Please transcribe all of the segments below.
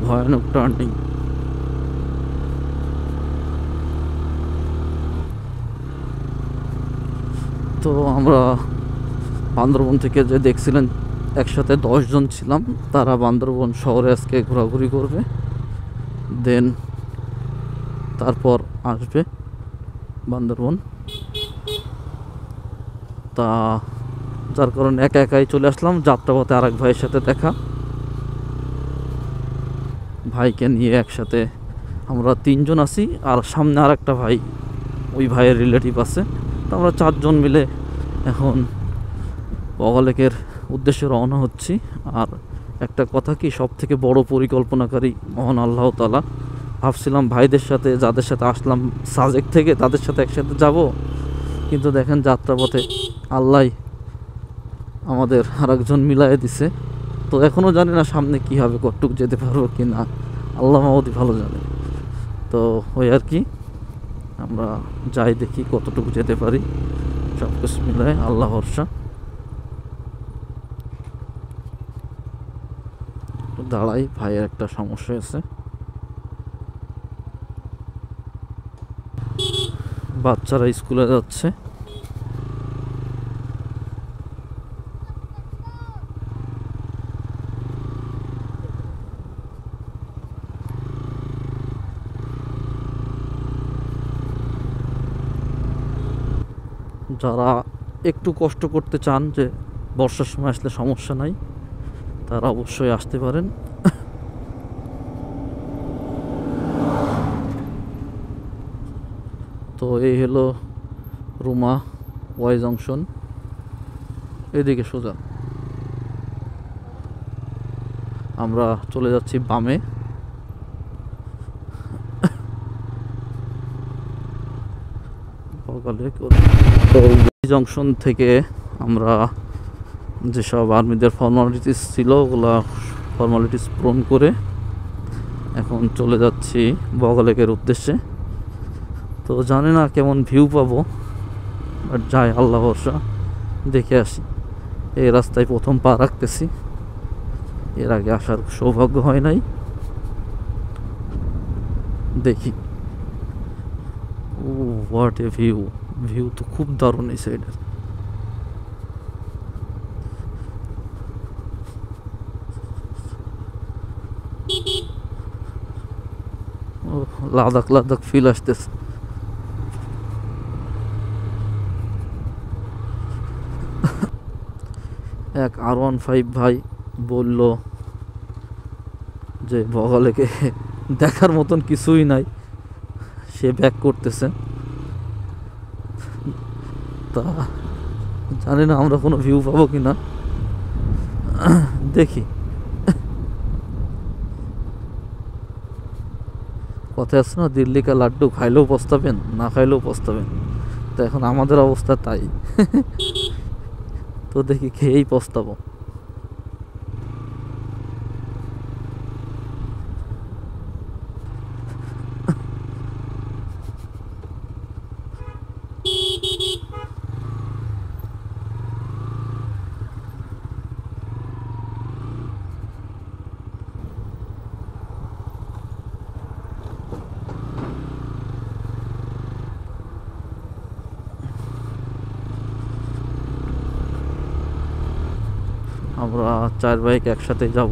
ভয়ানক টার্নিং। তো আমরা বান্দরবন থেকে যে দেখছিলেন একসাথে 10 জন ছিলাম, তারা বান্দরবন শহরে আজকে ঘোরাঘুরি করবে, দেন তারপর আসবে বান্দরবন। তা যার কারণে একা একাই চলে আসলাম। যাত্রাপথে আরেক ভাইয়ের সাথে দেখা, ভাইকে নিয়ে একসাথে আমরা 3 জন আছি, আর সামনে আর একটা ভাই, ওই ভাইয়ের রিলেটিভ আছে। তো আমরা 4 জন মিলে এখন বগালেকের উদ্দেশ্যে রওনা হচ্ছি। আর একটা কথা কি, সব থেকে বড় পরিকল্পনাকারী মহান আল্লাহ তাআলা। ভাবছিলাম ভাইদের সাথে, যাদের সাথে আসলাম সাজেক থেকে, তাদের সাথে একসাথে যাব, কিন্তু দেখেন যাত্রাপথে আল্লাহ আমাদের আরেকজন মিলাই দিছে। তো এখনও জানি না সামনে কী হবে, কতটুকু যেতে পারবো কি না, আল্লাহ মাহমুদই ভালো জানে। তো ওই আর কি, আমরা যাই দেখি কতটুকু যেতে পারি, সব কিছু মিলায় আল্লাহ ভরসা। দাঁড়াই, ভাইয়ের একটা সমস্যা আছে, বাচ্চারা স্কুলে যাচ্ছে। যারা একটু কষ্ট করতে চান, যে বর্ষার সময় আসলে সমস্যা নাই, তারা অবশ্যই আসতে পারেন। তো এই হলো রুমা ওয়াই জংশন, এদিকে সোজা আমরা চলে যাচ্ছি বামে। তো জংশন থেকে আমরা যেসব আর্মিদের ফর্মালিটিস ছিল, ওগুলা ফর্মালিটিস পূরণ করে এখন চলে যাচ্ছি বগালেকের উদ্দেশ্যে। তো জানি না কেমন ভিউ পাবো, বাট যাই, আল্লাহ ভরসা, দেখে আসি। এই রাস্তায় প্রথম পা রাখতেছি, এর আগে আসার সৌভাগ্য হয় নাই, দেখি। ও হোয়াট এ ভিউ, ভিউ তো খুব দারুণ এই সাইডের। ও লাদাখ লাদাখ ফিল আসতেছে। এক R15 ভাই বলল যে বগালেকে দেখার মতন কিছুই নাই, সে ব্যাক করতেছে। তা জানি না আমরা কোনো ভিউ পাবো কি না, দেখি। কথা আছে না, দিল্লি কা লাড্ডু খাইলেও পস্তাবেন, না খাইলেও পস্তাবেন। তো এখন আমাদের অবস্থা তাই। তো দেখি, খেয়েই পস্তাবো। আমরা 4 বাইক একসাথে যাব।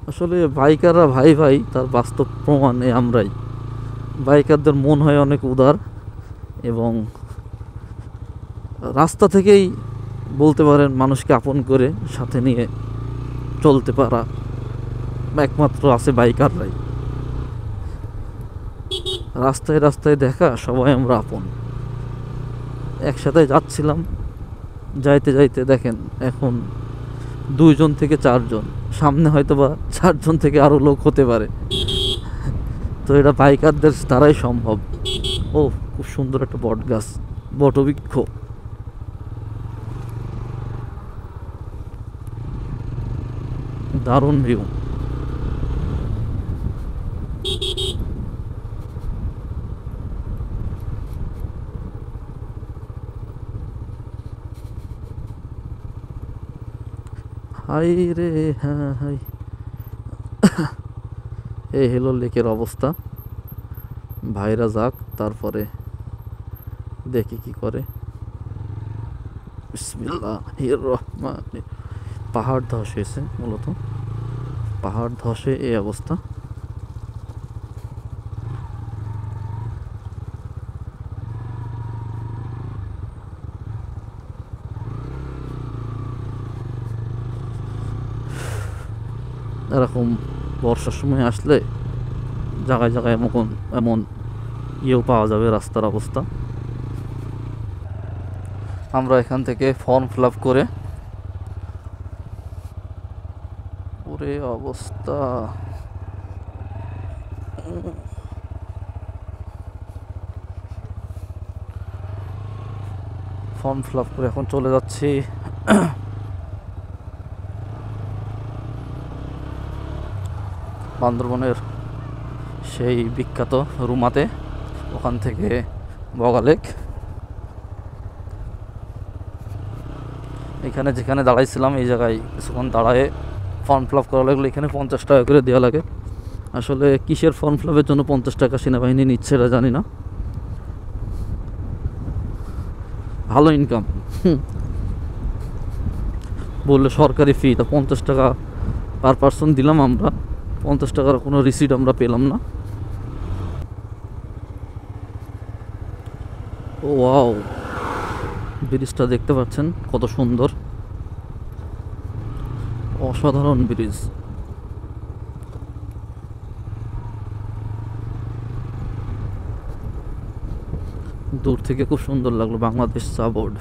আসলে বাইকাররা ভাই ভাই, তার বাস্তব প্রমাণে আমরাই। বাইকারদের মন হয় অনেক উদার, এবং রাস্তা থেকেই বলতে পারেন মানুষকে আপন করে সাথে নিয়ে চলতে পারা একমাত্র আছে বাইকাররাই। রাস্তায় রাস্তায় দেখা সবাই আমরা আপন, একসাথে যাচ্ছিলাম, যাইতে যাইতে দেখেন এখন 2 জন থেকে 4 জন, সামনে হয়তো বা 4 জন থেকে আরও লোক হতে পারে। তো এটা বাইকারদের দ্বারাই সম্ভব। ও খুব সুন্দর একটা বট গাছ, বটবৃক্ষ। দারুণ ভিউ। হাই রে হাই। এই হলো লেকের অবস্থা। ভাইরা যাক, তারপরে দেখি কি করে। বিসমিল্লাহির রহমানির। পাহাড় ধস হয়েছে, মূলত পাহাড় ধসে এই অবস্থা। এরকম বর্ষার সময় আসলে জায়গায় জায়গায় এমন এমন ইয়েও পাওয়া যাবে রাস্তার অবস্থা। আমরা এখান থেকে ফর্ম ফিল আপ করে, ওরে অবস্থা, ফর্ম ফিল আপ করে এখন চলে যাচ্ছি বান্দরবনের সেই বিখ্যাত রুমাতে, ওখান থেকে বগালেক। এখানে যেখানে দাঁড়াইছিলাম এই জায়গায় কিছুক্ষণ দাঁড়ায় ফর্ম ফিল আপ করা লাগলো। এখানে 50 টাকা করে দেওয়া লাগে। আসলে কিসের ফর্ম ফিল আপের জন্য 50 টাকা সেনাবাহিনী নিচ্ছে এটা জানি না। ভালো ইনকাম বললে সরকারি ফি, তা 50 টাকা পার পার্সন দিলাম আমরা। 50 টাকার কোনো রিসিট আমরা পেলাম না। ও ওয়াও, ব্রিজটা দেখতে পাচ্ছেন কত সুন্দর, অসাধারণ ব্রিজ। দূর থেকে খুব সুন্দর লাগলো, বাংলাদেশ চা বোর্ড।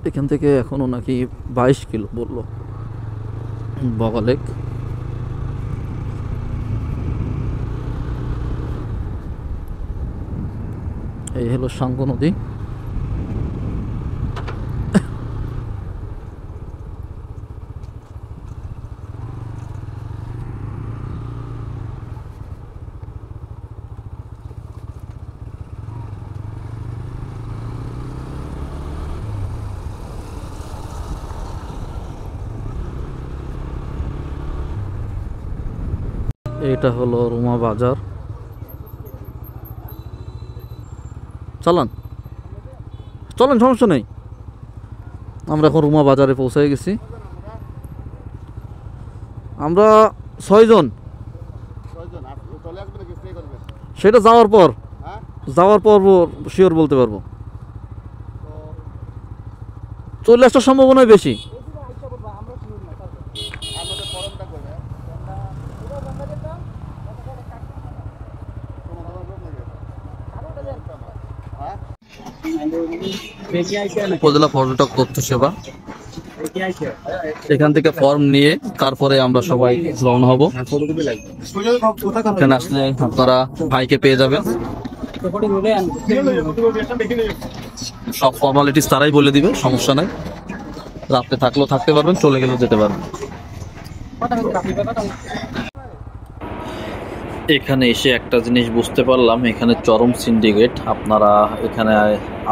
এখান থেকে এখনো নাকি 22 কিলো বললো বগালেক। এই হলো সাঙ্গু নদী। এটা হলো রুমা বাজার। চলেন চলেন, সমস্যা নেই। আমরা এখন রুমা বাজারে পৌঁছে গেছি। আমরা 6 জন। সেটা যাওয়ার পর শিওর বলতে পারবো। চলে আসার সম্ভাবনা বেশি। উপজেলা পর্যটক তথ্য সেবা, এখান থেকে ফর্ম নিয়ে তারপরে আমরা সবাই রওনা হব। এখানে আসলে আপনারা ভাইকে পেয়ে যাবেন। সব ফর্মালিটিস তারাই বলে দিবে, সমস্যা নাই। রাত্রে থাকলেও থাকতে পারবেন, চলে গেলেও যেতে পারবেন। এখানে এসে একটা জিনিস বুঝতে পারলাম, এখানে চরম সিন্ডিকেট। আপনারা এখানে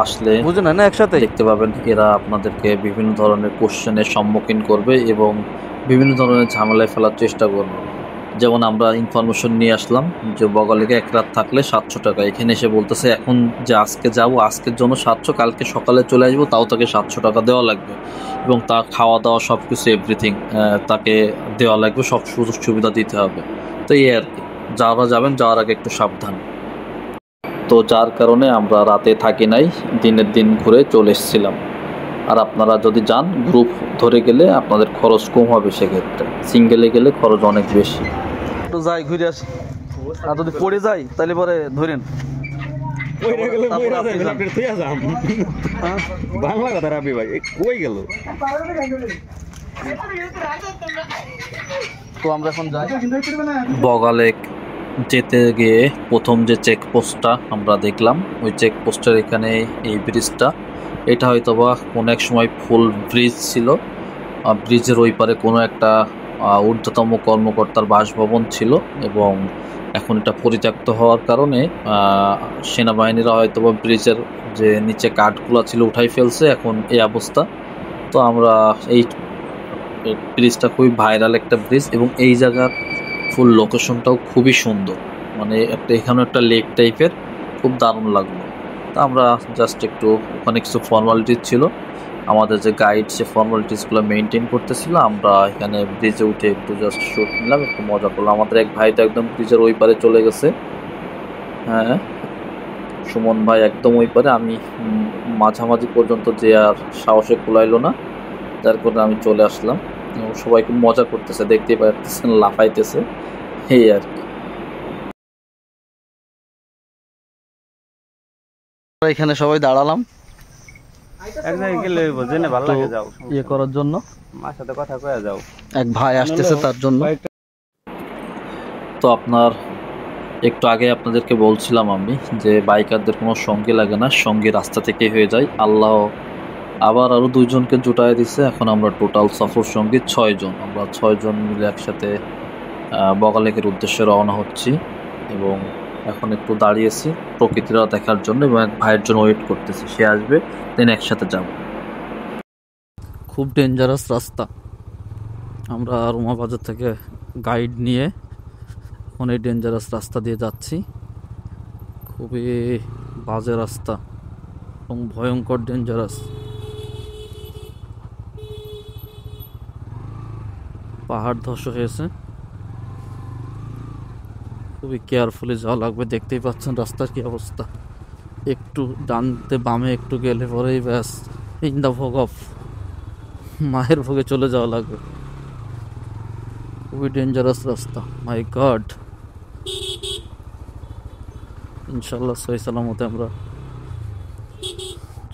আসলে বুঝেন না, একসাথে দেখতে পাবেন এরা আপনাদেরকে বিভিন্ন ধরনের কোশ্চেনের সম্মুখীন করবে এবং বিভিন্ন ধরনের ঝামেলায় ফেলার চেষ্টা করবে। যেমন আমরা ইনফরমেশন নিয়ে আসলাম যে বগালেকে 1 রাত থাকলে 700 টাকা। এখানে এসে বলতেছে এখন যে আজকে যাব, আজকের জন্য 700, কালকে সকালে চলে আসবো, তাও তাকে 700 টাকা দেওয়া লাগবে এবং তার খাওয়া দাওয়া সব কিছু এভরিথিং তাকে দেওয়া লাগবে, সব সুযোগ সুবিধা দিতে হবে। তো এই আর কি, যারা যাবেন যাওয়ার আগে একটু সাবধান। তো যার কারণে আমরা রাতে থাকি নাই, দিনের দিন ঘুরে চলে এসেছিলাম। আর আপনারা যদি যান গ্রুপ ধরে গেলে আপনাদের খরচ কম হবে, সেক্ষেত্রে সিঙ্গেলে গেলে খরচ অনেক বেশি। তো যাই ঘুরে আসি, আর যদি পড়ে যাই তাহলে পরে ধরেন বাংলা কথা রাবি ভাই কই গেল। তো আমরা এখন যাই বগালেক। যেতে গিয়ে প্রথম যে চেকপোস্টটা আমরা দেখলাম, ওই চেকপোস্টের এখানে এই ব্রিজটা, এটা হয়তো বা কোনো এক সময় ফুল ব্রিজ ছিল। ব্রিজের ওই পারে কোনো একটা ঊর্ধ্বতম কর্মকর্তার বাসভবন ছিল এবং এখন এটা পরিত্যক্ত হওয়ার কারণে সেনাবাহিনীরা হয়তো বা ব্রিজের যে নিচে কাঠগুলো ছিল উঠাই ফেলছে, এখন এই অবস্থা। তো আমরা এই ব্রিজটা খুবই ভাইরাল একটা ব্রিজ, এবং এই জায়গার ফুল লোকেশনটাও খুবই সুন্দর, মানে এখানে একটা লেক টাইপের, খুব দারুণ লাগলো। তা আমরা জাস্ট একটু ওখানে কিছু ফর্মালিটিস ছিল, আমাদের যে গাইড সে ফর্মালিটিসগুলো মেনটেন করতেছিল, আমরা এখানে ব্রিজে উঠে একটু জাস্ট শুট নিলাম, একটু মজা করলাম। আমাদের এক ভাই তো একদম ব্রিজের ওই পারে চলে গেছে, হ্যাঁ সুমন ভাই একদম ওই পারে, আমি মাঝামাঝি পর্যন্ত যে আর সাহসে কুলাইলো না, যার কারণে আমি চলে আসলাম। এবং সবাই খুব মজা করতেছে, দেখতেই পাচ্ছেন লাফাইতেছে, এই আর কি। এখানে সবাই দাঁড়ালাম এক জায়গায় গেলে বোঝে না, ভালো লাগে, যাও ইয়ে করার জন্য, মার সাথে কথা কয়ে যাও। এক ভাই আসতেছে তার জন্য। তো আপনার একটু আগে আপনাদেরকে বলছিলাম আমি যে বাইকারদের কোনো সঙ্গী লাগে না, সঙ্গী রাস্তা থেকে হয়ে যায়। আল্লাহ আবার আরও 2 জনকে জুটায় দিছে, এখন আমরা টোটাল সফর সঙ্গী 6 জন। আমরা 6 জন মিলে একসাথে বগালেকের উদ্দেশ্যে রওনা হচ্ছি, এবং এখন একটু দাঁড়িয়েছি প্রকৃতিটা দেখার জন্য, এবং এক ভাইয়ের জন্য ওয়েট করতেছি, সে আসবে দেন একসাথে যাব। খুব ডেঞ্জারাস রাস্তা। আমরা রুমা বাজার থেকে গাইড নিয়ে এখন এই ডেঞ্জারাস রাস্তা দিয়ে যাচ্ছি। খুবই বাজে রাস্তা এবং ভয়ঙ্কর ডেঞ্জারাস। পাহাড় ধস হয়েছে, খুবই কেয়ারফুলি যাওয়া লাগবে। দেখতেই পাচ্ছেন রাস্তার কি অবস্থা। একটু ডানতে বামে একটু গেলে পরেই ব্যাস ইন দ্য ভোগ অফ, মায়ের ভোগে চলে যাওয়া লাগবে। খুবই ডেঞ্জারাস রাস্তা, মাই গড। ইনশাল্লাহ সহি সালামতে আমরা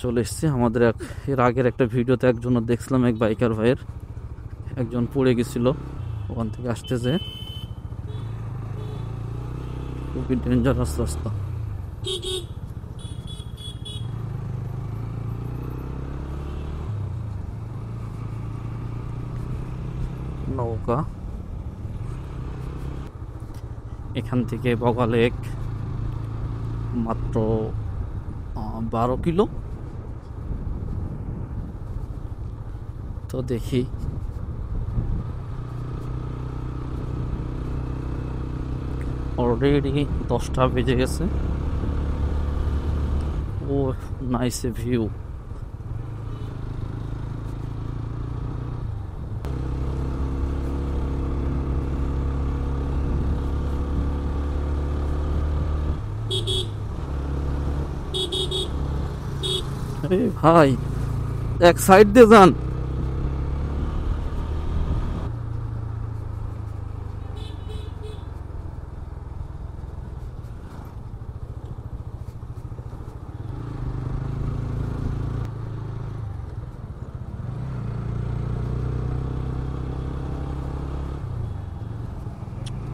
চলে এসেছি। আমাদের এর আগের একটা ভিডিওতে একজন দেখছিলাম, এক বাইকার ভাইয়ের একজন পড়ে গেছিল ওখান থেকে আসতেছে। খুবই ডেঞ্জারাস রাস্তা। নৌকা এখান থেকে বগালেক মাত্র 12 কিলো। তো দেখি অলরেডি 10টা বেজে গেছে। ও নাইস ভিউ। ভাই এক সাইড দিয়ে যান।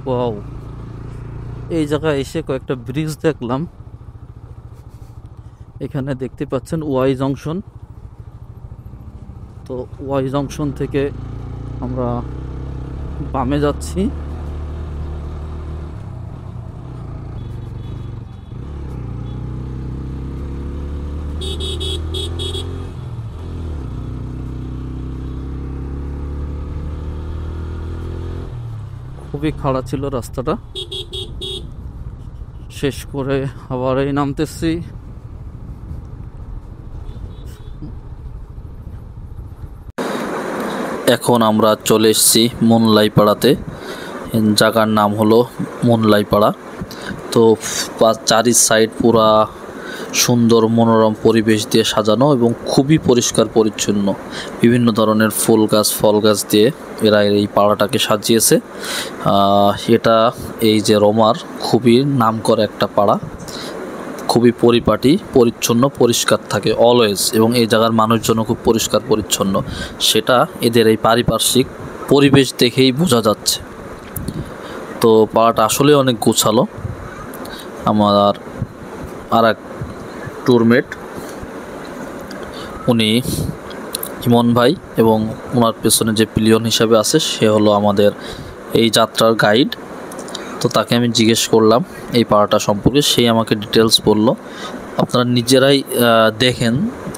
ওয়াও, এই জায়গায় এসে কয়েকটা ব্রিজ দেখলাম। এখানে দেখতে পাচ্ছেন ওয়াই জংশন। তো ওয়াই জংশন থেকে আমরা বামে যাচ্ছি। খুবই খাড়া ছিল রাস্তাটা, শেষ করে আবার এই নামতেছি। এখন আমরা চলে এসেছি মুনলাইপাড়াতে, জায়গার নাম হলো মুনলাইপাড়া। তো চারি সাইড পুরা সুন্দর মনোরম পরিবেশ দিয়ে সাজানো এবং খুবই পরিষ্কার পরিচ্ছন্ন। বিভিন্ন ধরনের ফুল গাছ ফল গাছ দিয়ে এরা এই পাড়াটাকে সাজিয়েছে। এটা এই যে রোমার খুবই নামকরা একটা পাড়া, খুবই পরিপাটি পরিচ্ছন্ন পরিষ্কার থাকে অলওয়েজ, এবং এই জায়গার মানুষজনও খুব পরিষ্কার পরিচ্ছন্ন, সেটা এদের এই পারিপার্শ্বিক পরিবেশ দেখেই বোঝা যাচ্ছে। তো পাড়াটা আসলে অনেক গোছালো। আমার আর এক ট্যুরমেট, উনি ইমন ভাই, এবং ওনার পেছনে যে পিলিয়ন হিসাবে আছে সে হলো আমাদের এই যাত্রার গাইড। তো তাকে আমি জিজ্ঞেস করলাম এই পাড়াটা সম্পর্কে, সেই আমাকে ডিটেলস বলল। আপনারা নিজেরাই দেখেন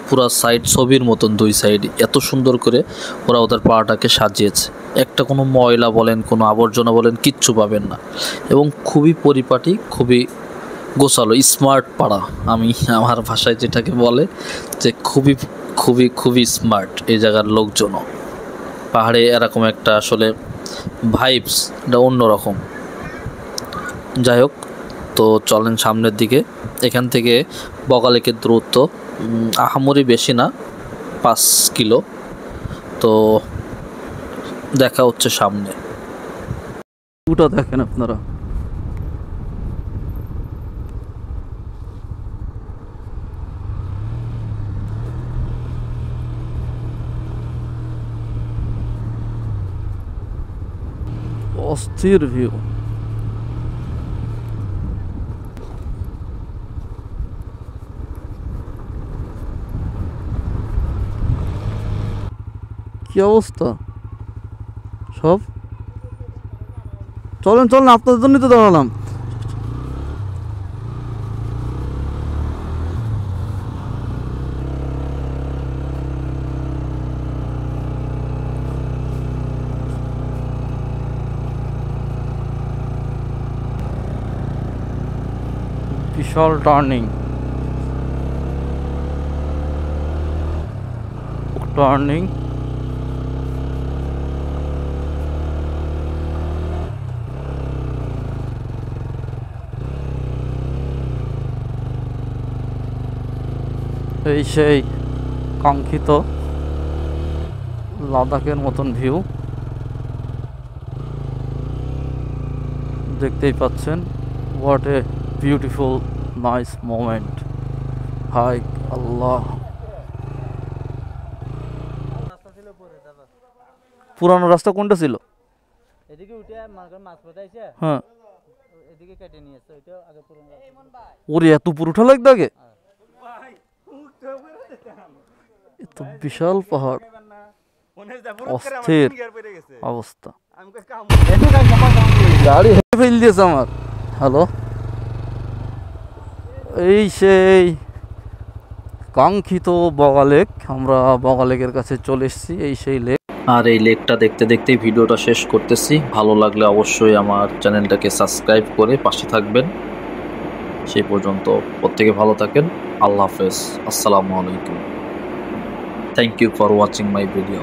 পুরা সাইড ছবির মতন, দুই সাইড এত সুন্দর করে ওরা ওদের পাড়াটাকে সাজিয়েছে। একটা কোনো ময়লা বলেন, কোনো আবর্জনা বলেন, কিচ্ছু পাবেন না। এবং খুবই পরিপাটি, খুবই গোছালো, স্মার্ট পাড়া। আমি আমার ভাষায় যেটাকে বলে যে খুবই খুবই খুবই স্মার্ট এই জায়গার লোকজনও। পাহাড়ে এরকম একটা আসলে ভাইবস, এটা অন্যরকম। যাই হোক, তো চলেন সামনের দিকে। এখান থেকে বগা লেকের দূরত্ব আহামরি বেশি না, 5 কিলো। তো দেখা হচ্ছে সামনে। ভিউটা দেখেন আপনারা, অস্থির ভিউ। কি অবস্থা সব। চলেন চলেন, আপনাদের জন্যই তো দাঁড়ালাম। বিশাল টার্নিং, টার্নিং। এই সেই কাঙ্ক্ষিত লাদাখের মতন ভিউ দেখতেই পাচ্ছেন। What a beautiful nice moment. হাই আল্লাহ, পুরানো রাস্তা কোনটা ছিল? এদিকে উঠে মাছ পড়াইছে, হ্যাঁ, এদিকে কেটে নিয়েছে, ওইটা আগে পুরনো রাস্তা। ওরে এত পুরোটা লাগবে আগে? এ তো বিশাল পাহাড়, অস্থির অবস্থা। গাড়ি ফেল দিয়েছে আমার। হ্যালো, এই সেই কাঙ্ক্ষিত বগা লেক। আমরা বগা লেকের কাছে চলে এসেছি, এই সেই লেক। আর এই লেকটা দেখতে দেখতেই ভিডিওটা শেষ করতেছি। ভালো লাগলে অবশ্যই আমার চ্যানেলটাকে সাবস্ক্রাইব করে পাশে থাকবেন। সেই পর্যন্ত প্রত্যেকে ভালো থাকেন। আল্লাহ হাফেজ, আসসালামু আলাইকুম। Thank you for watching my video.